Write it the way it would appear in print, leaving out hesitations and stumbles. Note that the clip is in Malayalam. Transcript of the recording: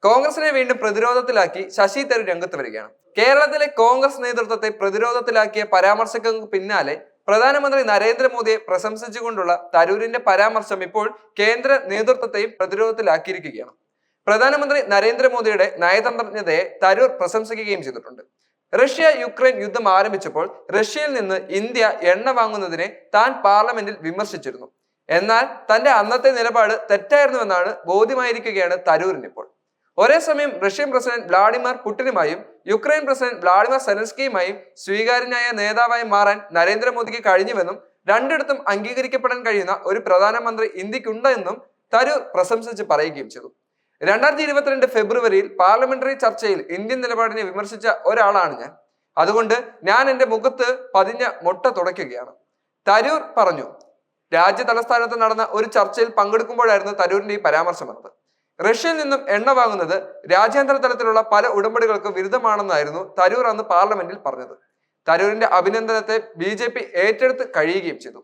കോൺഗ്രസിനെ വീണ്ടും പ്രതിരോധത്തിലാക്കി ശശി തരൂർ രംഗത്ത് വരികയാണ്. കേരളത്തിലെ കോൺഗ്രസ് നേതൃത്വത്തെ പ്രതിരോധത്തിലാക്കിയ പരാമർശങ്ങൾക്ക് പിന്നാലെ പ്രധാനമന്ത്രി നരേന്ദ്രമോദിയെ പ്രശംസിച്ചുകൊണ്ടുള്ള തരൂരിന്റെ പരാമർശം ഇപ്പോൾ കേന്ദ്ര നേതൃത്വത്തെയും പ്രതിരോധത്തിലാക്കിയിരിക്കുകയാണ്. പ്രധാനമന്ത്രി നരേന്ദ്രമോദിയുടെ നയതന്ത്രജ്ഞതയെ തരൂർ പ്രശംസിക്കുകയും ചെയ്തിട്ടുണ്ട്. റഷ്യ യുക്രൈൻ യുദ്ധം ആരംഭിച്ചപ്പോൾ റഷ്യയിൽ നിന്ന് ഇന്ത്യ എണ്ണ വാങ്ങുന്നതിനെ താൻ പാർലമെന്റിൽ വിമർശിച്ചിരുന്നു. എന്നാൽ തന്റെ അന്നത്തെ നിലപാട് തെറ്റായിരുന്നുവെന്നാണ് ബോധ്യമായിരിക്കുകയാണ് തരൂരിന് ഇപ്പോൾ. ഒരേ സമയം റഷ്യൻ പ്രസിഡന്റ് വ്ളാഡിമിർ പുടിനുമായും യുക്രൈൻ പ്രസിഡന്റ് വ്ളാഡിമിർ സെലൻസ്കിയുമായും സ്വീകാര്യനായ നേതാവായി മാറാൻ നരേന്ദ്രമോദിക്ക് കഴിഞ്ഞുവെന്നും രണ്ടിടത്തും അംഗീകരിക്കപ്പെടാൻ കഴിയുന്ന ഒരു പ്രധാനമന്ത്രി ഇന്ത്യക്കുണ്ടെന്നും തരൂർ പ്രശംസിച്ച് പറയുകയും ചെയ്തു. 2022 ഫെബ്രുവരിയിൽ പാർലമെന്ററി ചർച്ചയിൽ ഇന്ത്യൻ നിലപാടിനെ വിമർശിച്ച ഒരാളാണ് ഞാൻ. അതുകൊണ്ട് ഞാൻ എന്റെ മുഖത്ത് പതിഞ്ഞ മുട്ട തുടയ്ക്കുകയാണ്. തരൂർ പറഞ്ഞു. രാജ്യ തലസ്ഥാനത്ത് നടന്ന ഒരു ചർച്ചയിൽ പങ്കെടുക്കുമ്പോഴായിരുന്നു തരൂരിന്റെ ഈ പരാമർശം വന്നത്. റഷ്യയിൽ നിന്നും എണ്ണ വാങ്ങുന്നത് രാജ്യാന്തര തലത്തിലുള്ള പല ഉടമ്പടികൾക്ക് വിരുദ്ധമാണെന്നായിരുന്നു തരൂർ അന്ന് പാർലമെന്റിൽ പറഞ്ഞത്. തരൂരിന്റെ അഭിനന്ദനത്തെ BJP ഏറ്റെടുത്ത് കഴിയുകയും ചെയ്തു.